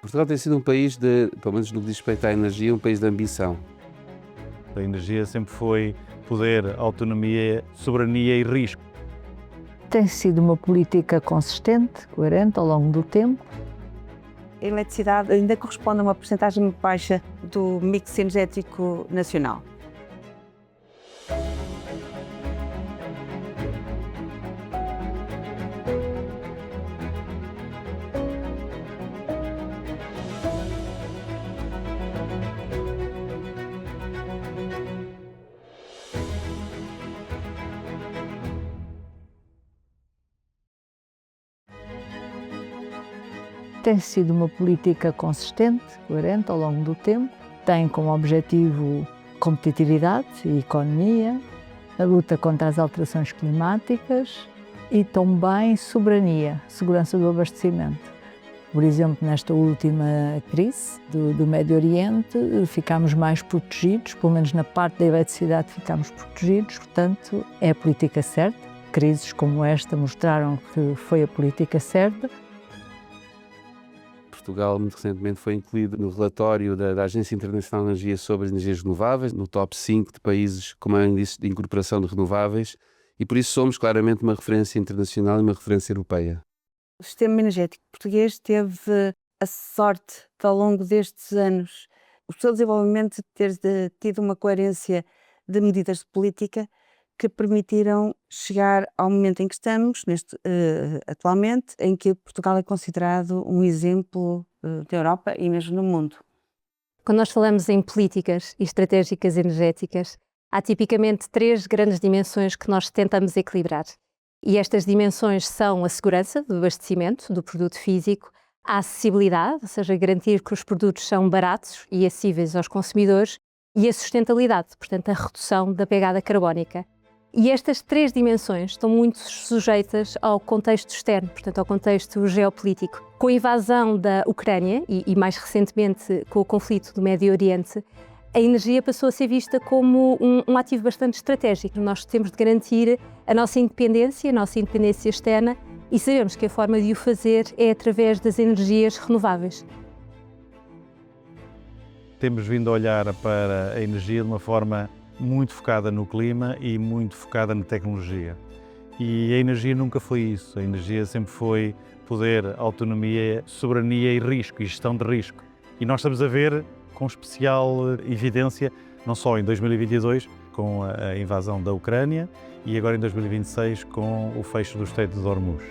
Portugal tem sido um país pelo menos no que diz respeito à energia, um país de ambição. A energia sempre foi poder, autonomia, soberania e risco. Tem sido uma política consistente, coerente ao longo do tempo. A eletricidade ainda corresponde a uma porcentagem muito baixa do mix energético nacional. Tem sido uma política consistente, coerente ao longo do tempo. Tem como objetivo competitividade e economia, a luta contra as alterações climáticas e também soberania, segurança do abastecimento. Por exemplo, nesta última crise do Médio Oriente, ficámos mais protegidos, pelo menos na parte da eletricidade ficámos protegidos, portanto, é a política certa. Crises como esta mostraram que foi a política certa. Portugal, muito recentemente, foi incluído no relatório da Agência Internacional de Energia sobre as Energias Renováveis, no top 5 de países com maior índice de incorporação de renováveis, e por isso somos claramente uma referência internacional e uma referência europeia. O sistema energético português teve a sorte de, ao longo destes anos, o seu desenvolvimento ter tido uma coerência de medidas de política que permitiram chegar ao momento em que estamos, atualmente, em que Portugal é considerado um exemplo da Europa e mesmo no mundo. Quando nós falamos em políticas e estratégicas energéticas, há tipicamente 3 grandes dimensões que nós tentamos equilibrar. E estas dimensões são a segurança do abastecimento do produto físico, a acessibilidade, ou seja, garantir que os produtos são baratos e acessíveis aos consumidores, e a sustentabilidade, portanto, a redução da pegada carbónica. E estas 3 dimensões estão muito sujeitas ao contexto externo, portanto, ao contexto geopolítico. Com a invasão da Ucrânia e mais recentemente com o conflito do Médio Oriente, a energia passou a ser vista como um ativo bastante estratégico. Nós temos de garantir a nossa independência externa, e sabemos que a forma de o fazer é através das energias renováveis. Temos vindo a olhar para a energia de uma forma muito focada no clima e muito focada na tecnologia. E a energia nunca foi isso. A energia sempre foi poder, autonomia, soberania e risco, e gestão de risco. E nós estamos a ver com especial evidência, não só em 2022, com a invasão da Ucrânia, e agora em 2026, com o fecho do Estreito de Hormuz.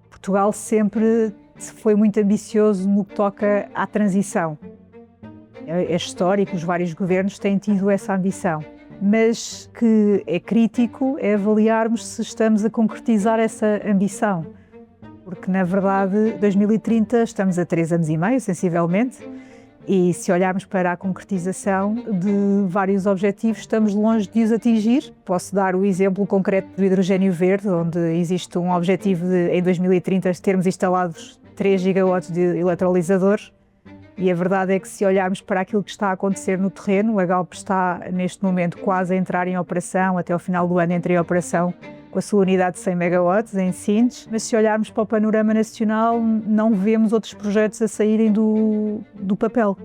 Portugal sempre foi muito ambicioso no que toca à transição. É histórico, os vários governos têm tido essa ambição, mas que é crítico é avaliarmos se estamos a concretizar essa ambição. Porque, na verdade, 2030 estamos a 3 anos e meio, sensivelmente, e se olharmos para a concretização de vários objetivos, estamos longe de os atingir. Posso dar o exemplo concreto do hidrogênio verde, onde existe um objetivo de, em 2030, termos instalados 3 gigawatts de eletrolisadores. E a verdade é que, se olharmos para aquilo que está a acontecer no terreno, a Galp está, neste momento, quase a entrar em operação, até ao final do ano entra em operação com a sua unidade de 100 megawatts em Sines, mas se olharmos para o panorama nacional, não vemos outros projetos a saírem do papel.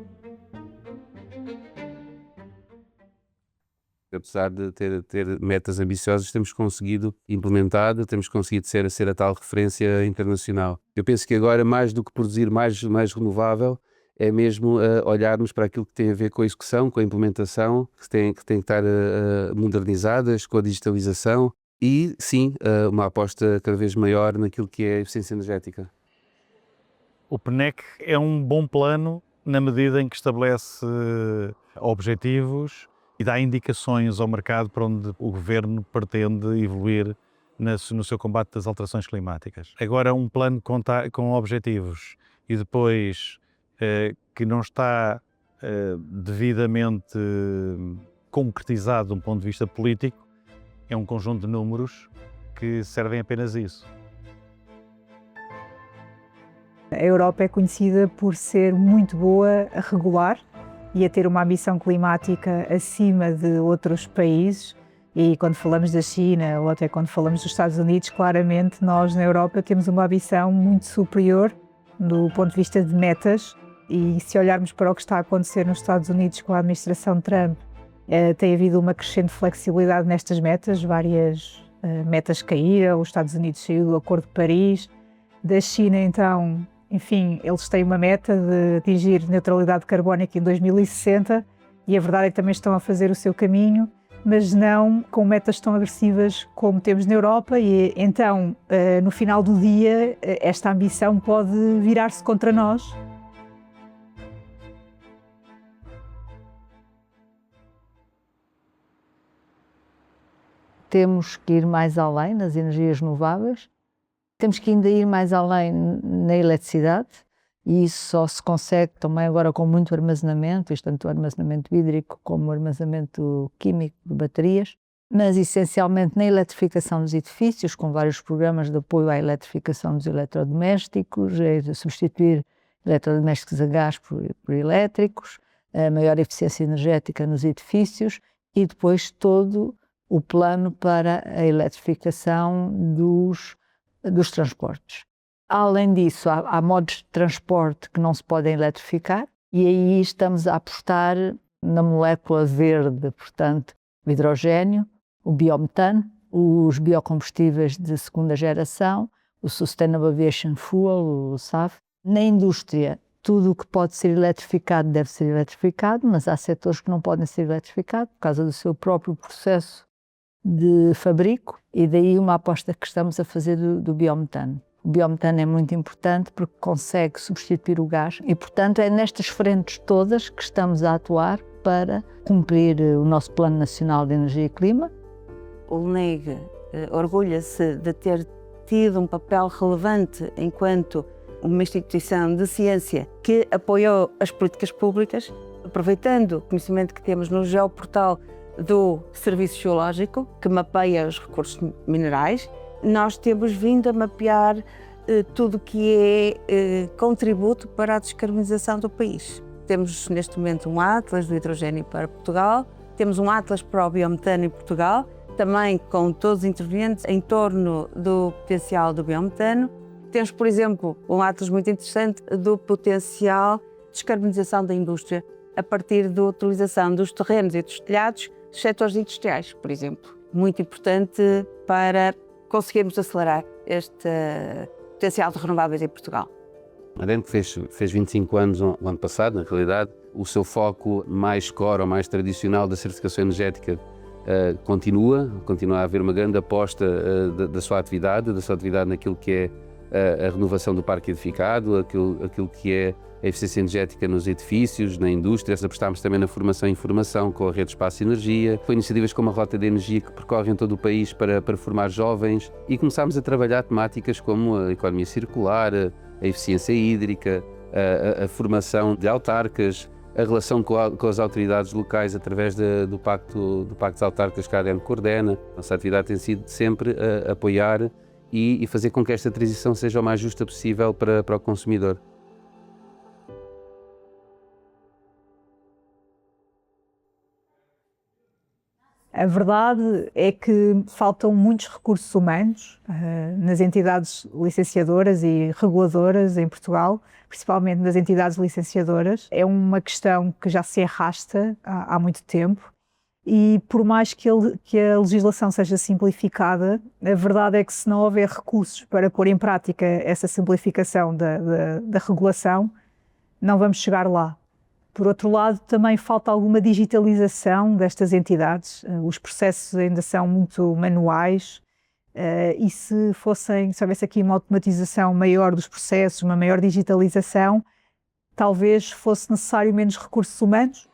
Apesar de ter metas ambiciosas, temos conseguido implementar, temos conseguido ser a tal referência internacional. Eu penso que agora, mais do que produzir mais renovável, é mesmo olharmos para aquilo que tem a ver com a execução, com a implementação, que tem que estar modernizadas, com a digitalização e, sim, uma aposta cada vez maior naquilo que é a eficiência energética. O PNEC é um bom plano na medida em que estabelece objetivos e dá indicações ao mercado para onde o Governo pretende evoluir no seu combate das alterações climáticas. Agora, um plano com objetivos e depois que não está devidamente concretizado de um ponto de vista político, é um conjunto de números que servem apenas a isso. A Europa é conhecida por ser muito boa a regular e a ter uma ambição climática acima de outros países, E quando falamos da China ou até quando falamos dos Estados Unidos, claramente nós na Europa temos uma ambição muito superior do ponto de vista de metas. E se olharmos para o que está a acontecer nos Estados Unidos com a administração Trump, tem havido uma crescente flexibilidade nestas metas, várias metas caíram, os Estados Unidos saiu do Acordo de Paris, da China então, enfim, eles têm uma meta de atingir neutralidade carbónica em 2060 e a verdade é que também estão a fazer o seu caminho, mas não com metas tão agressivas como temos na Europa e então, no final do dia, esta ambição pode virar-se contra nós. Temos que ir mais além nas energias renováveis, temos que ainda ir mais além na eletricidade e isso só se consegue também agora com muito armazenamento, isto tanto o armazenamento hídrico como o armazenamento químico de baterias, mas essencialmente na eletrificação dos edifícios, com vários programas de apoio à eletrificação dos eletrodomésticos, de substituir eletrodomésticos a gás por elétricos, a maior eficiência energética nos edifícios e depois todo o plano para a eletrificação dos transportes. Além disso, há modos de transporte que não se podem eletrificar e aí estamos a apostar na molécula verde, portanto, o hidrogênio, o biometano, os biocombustíveis de segunda geração, o Sustainable Aviation Fuel, o SAF. Na indústria, tudo o que pode ser eletrificado deve ser eletrificado, mas há setores que não podem ser eletrificados por causa do seu próprio processo de fabrico e daí uma aposta que estamos a fazer do biometano. O biometano é muito importante porque consegue substituir o gás e, portanto, é nestas frentes todas que estamos a atuar para cumprir o nosso Plano Nacional de Energia e Clima. O LNEG orgulha-se de ter tido um papel relevante enquanto uma instituição de ciência que apoiou as políticas públicas, aproveitando o conhecimento que temos no geoportal do Serviço Geológico, que mapeia os recursos minerais. Nós temos vindo a mapear tudo o que é contributo para a descarbonização do país. Temos neste momento um atlas do hidrogênio para Portugal, temos um atlas para o biometano em Portugal, também com todos os intervenientes em torno do potencial do biometano. Temos, por exemplo, um atlas muito interessante do potencial de descarbonização da indústria a partir da utilização dos terrenos e dos telhados dos setores industriais, por exemplo. Muito importante para conseguirmos acelerar este potencial de renováveis em Portugal. A DENC fez 25 anos o ano passado, na realidade. O seu foco mais core ou mais tradicional da certificação energética continua a haver uma grande aposta da sua atividade naquilo que é a renovação do parque edificado, aquilo que é a eficiência energética nos edifícios, na indústria. Apostámos também na formação e informação com a Rede Espaço e Energia, com iniciativas como a Rota de Energia que percorrem todo o país para formar jovens e começámos a trabalhar temáticas como a economia circular, a eficiência hídrica, a formação de autarcas, a relação com as autoridades locais através do Pacto das Autarcas que a ADENC coordena. Nossa atividade tem sido sempre apoiar e fazer com que esta transição seja o mais justa possível para o consumidor. A verdade é que faltam muitos recursos humanos nas entidades licenciadoras e reguladoras em Portugal, principalmente nas entidades licenciadoras. É uma questão que já se arrasta há muito tempo e por mais que a legislação seja simplificada, a verdade é que se não houver recursos para pôr em prática essa simplificação da regulação, não vamos chegar lá. Por outro lado, também falta alguma digitalização destas entidades. Os processos ainda são muito manuais e se houvesse aqui uma automatização maior dos processos, uma maior digitalização, talvez fosse necessário menos recursos humanos.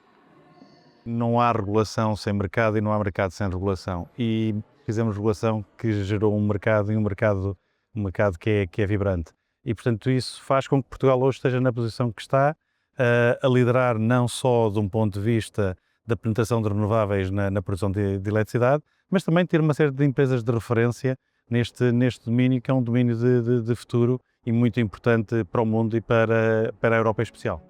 Não há regulação sem mercado e não há mercado sem regulação. E fizemos regulação que gerou um mercado e um mercado que é vibrante. E, portanto, isso faz com que Portugal hoje esteja na posição que está, a liderar não só de um ponto de vista da penetração de renováveis na produção de eletricidade, mas também ter uma série de empresas de referência neste domínio, que é um domínio de futuro e muito importante para o mundo e para a Europa em especial.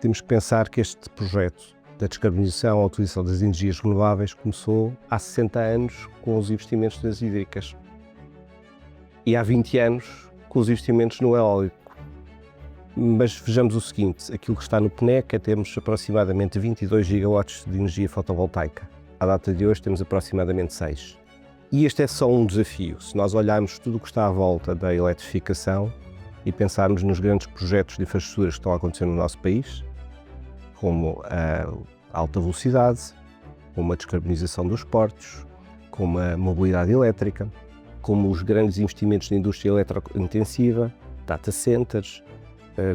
Temos que pensar que este projeto da descarbonização, a utilização das energias renováveis começou há 60 anos com os investimentos nas hídricas e há 20 anos com os investimentos no eólico. Mas vejamos o seguinte, aquilo que está no PNEC é termos aproximadamente 22 gigawatts de energia fotovoltaica. À data de hoje temos aproximadamente 6. E este é só um desafio. Se nós olharmos tudo o que está à volta da eletrificação e pensarmos nos grandes projetos de infraestruturas que estão a acontecer no nosso país, como a alta velocidade, como a descarbonização dos portos, como a mobilidade elétrica, como os grandes investimentos na indústria eletrointensiva, data centers,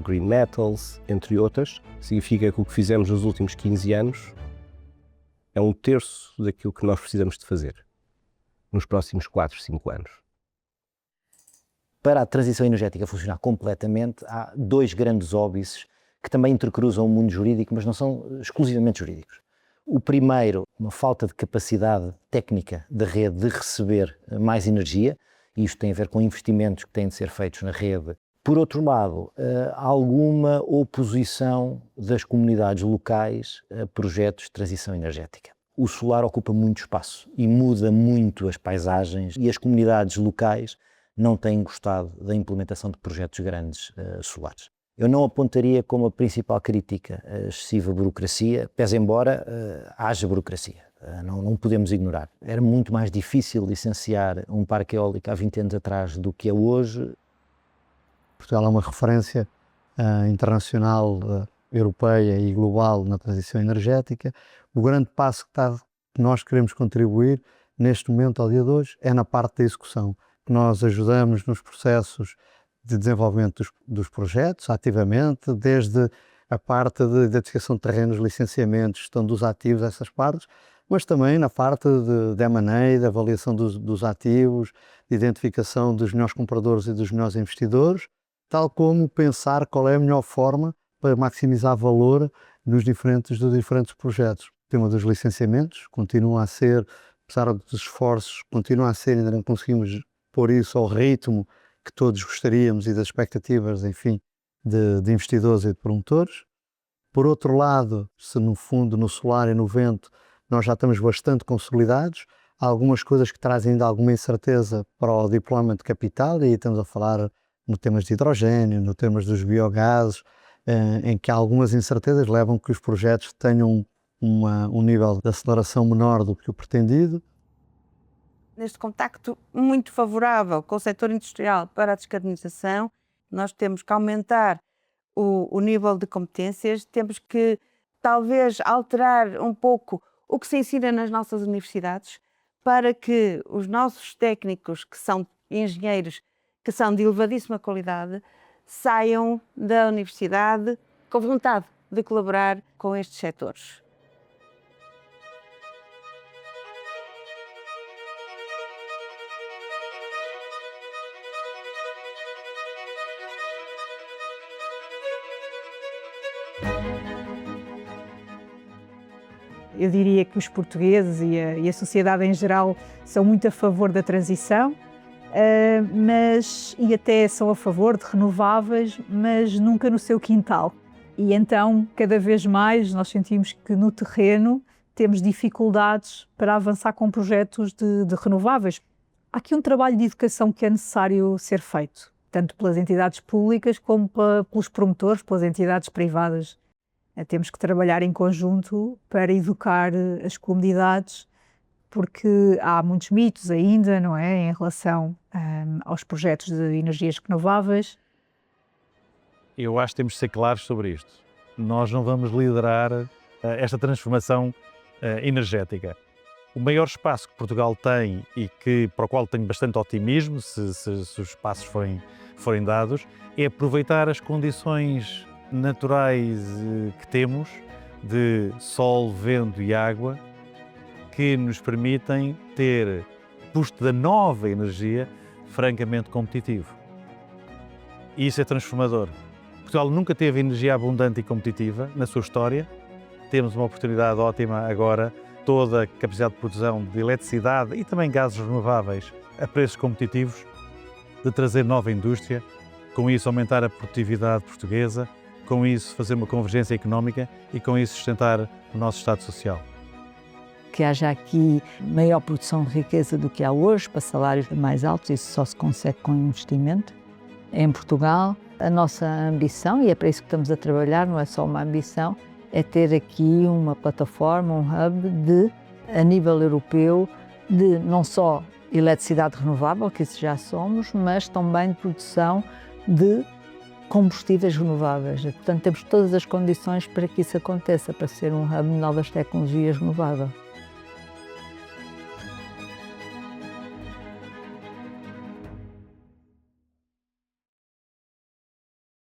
green metals, entre outras, significa que o que fizemos nos últimos 15 anos é 1/3 daquilo que nós precisamos de fazer nos próximos 4, 5 anos. Para a transição energética funcionar completamente, há 2 grandes óbices que também intercruzam o mundo jurídico, mas não são exclusivamente jurídicos. O primeiro, uma falta de capacidade técnica da rede de receber mais energia, e isto tem a ver com investimentos que têm de ser feitos na rede. Por outro lado, alguma oposição das comunidades locais a projetos de transição energética. O solar ocupa muito espaço e muda muito as paisagens e as comunidades locais não têm gostado da implementação de projetos grandes solares. Eu não apontaria como a principal crítica a excessiva burocracia, pese embora haja burocracia, não podemos ignorar. Era muito mais difícil licenciar um parque eólico há 20 anos atrás do que é hoje. Portugal é uma referência internacional, europeia e global na transição energética. O grande passo que nós queremos contribuir neste momento, ao dia de hoje, é na parte da execução. Nós ajudamos nos processos de desenvolvimento dos projetos, ativamente, desde a parte de identificação de terrenos, licenciamentos, gestão dos ativos, essas partes, mas também na parte de M&A, de avaliação dos ativos, de identificação dos melhores compradores e dos melhores investidores, tal como pensar qual é a melhor forma para maximizar valor dos diferentes projetos. O tema dos licenciamentos continua a ser, apesar dos esforços, continua a ser, ainda não conseguimos pôr isso ao ritmo que todos gostaríamos e das expectativas, enfim, de investidores e de promotores. Por outro lado, se no fundo, no solar e no vento, nós já estamos bastante consolidados, há algumas coisas que trazem ainda alguma incerteza para o deployment de capital, e aí estamos a falar no temas de hidrogênio, no temas dos biogases, em que algumas incertezas levam que os projetos tenham um nível de aceleração menor do que o pretendido. Neste contacto muito favorável com o setor industrial para a descarbonização, nós temos que aumentar o nível de competências, temos que talvez alterar um pouco o que se ensina nas nossas universidades para que os nossos técnicos, que são engenheiros, que são de elevadíssima qualidade, saiam da universidade com vontade de colaborar com estes setores. Eu diria que os portugueses e a sociedade em geral são muito a favor da transição, e até são a favor de renováveis, mas nunca no seu quintal. E então, cada vez mais, nós sentimos que no terreno temos dificuldades para avançar com projetos de renováveis. Há aqui um trabalho de educação que é necessário ser feito, tanto pelas entidades públicas como pelos promotores, pelas entidades privadas. Temos que trabalhar em conjunto para educar as comunidades, porque há muitos mitos ainda, não é, em relação aos projetos de energias renováveis. Eu acho que temos de ser claros sobre isto. Nós não vamos liderar esta transformação energética. O maior espaço que Portugal tem e para o qual tenho bastante otimismo, se os passos forem dados, é aproveitar as condições naturais que temos de sol, vento e água, que nos permitem ter custo da nova energia francamente competitivo. E isso é transformador. Portugal nunca teve energia abundante e competitiva na sua história. Temos uma oportunidade ótima agora, toda a capacidade de produção de eletricidade e também gases renováveis a preços competitivos, de trazer nova indústria, com isso aumentar a produtividade portuguesa, com isso fazer uma convergência económica e com isso sustentar o nosso Estado Social. Que haja aqui maior produção de riqueza do que há hoje, para salários mais altos, isso só se consegue com investimento. Em Portugal, a nossa ambição, e é para isso que estamos a trabalhar, não é só uma ambição, é ter aqui uma plataforma, um hub a nível europeu, de não só eletricidade renovável, que isso já somos, mas também de produção de combustíveis renováveis. Portanto, temos todas as condições para que isso aconteça, para ser um hub de novas tecnologias renováveis.